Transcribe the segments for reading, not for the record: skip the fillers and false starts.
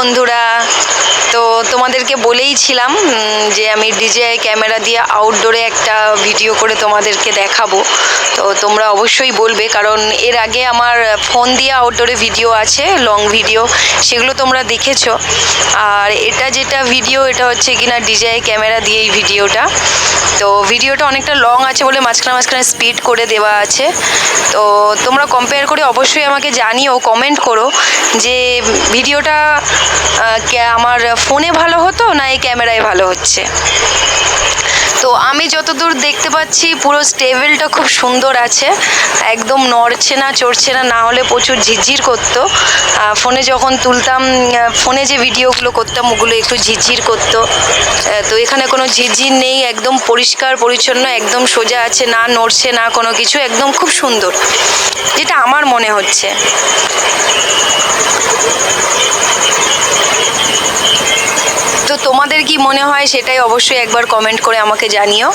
বন্ধুরা, তো তোমাদেরকে বলেইছিলাম যে আমি DJI ক্যামেরা দিয়ে আউটডোরে একটা ভিডিও করে তোমাদেরকে দেখাবো। তো তোমরা অবশ্যই বলবে, কারণ এর আগে আমার ফোন দিয়ে আউটডোরে ভিডিও আছে, লং ভিডিও, সেগুলো তোমরা দেখেছো। আর এটা যেটা ভিডিও, এটা হচ্ছে কিনা DJI ক্যামেরা দিয়ে এই ভিডিওটা। তো ভিডিওটা অনেকটা লং আছে বলে মাঝখানে মাঝখানে স্পিড করে দেওয়া আছে। তো তোমরা কম্পেয়ার করে অবশ্যই আমাকে জানিও, কমেন্ট করো যে ভিডিওটা আমার ফোনে ভালো হতো না এই ক্যামেরায় ভালো হচ্ছে। তো আমি যতদূর দেখতে পাচ্ছি পুরো স্টেবলটা খুব সুন্দর আছে, একদম নড়ছে না চড়ছে না, না হলে প্রচুর ঝিরঝির করতো। ফোনে যখন তুলতাম, ফোনে যে ভিডিওগুলো করতাম ওগুলো একটু ঝিরঝির করতো। তো এখানে কোনো ঝিরঝির নেই, একদম পরিষ্কার পরিচ্ছন্ন, একদম সোজা আছে, না নড়ছে না কোনো কিছু, একদম খুব সুন্দর, যেটা আমার মনে হচ্ছে। তো তোমাদের কি মনে হয় সেটাই অবশ্যই একবার কমেন্ট করে আমাকে জানিও।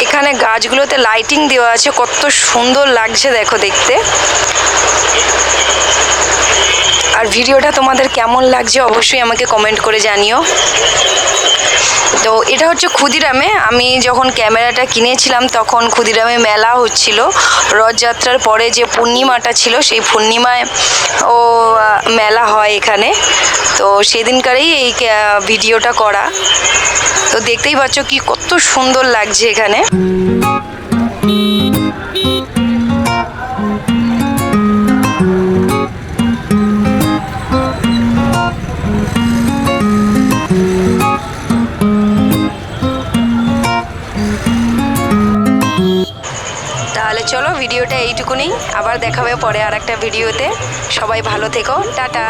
এখানে গাছগুলোতে লাইটিং দেওয়া আছে, কত সুন্দর লাগছে দেখো দেখতে। আর ভিডিওটা তোমাদের কেমন লাগছে অবশ্যই আমাকে কমেন্ট করে জানিও। তো এটা হচ্ছে ক্ষুদিরামে, আমি যখন ক্যামেরাটা কিনেছিলাম তখন ক্ষুদিরামে মেলা হচ্ছিল, রথযাত্রার পরে যে পূর্ণিমাটা ছিল সেই পূর্ণিমায় মেলা হয় এখানে। তো সেদিনকারেই এই ভিডিওটা করা। তো দেখতেই পাচ্ছ কি কত সুন্দর লাগছে এখানে। তাহলে চলো, ভিডিওটা এইটুকুনি, আবার দেখাবে পরে আর একটা ভিডিওতে। সবাই ভালো থেকো, টাটা।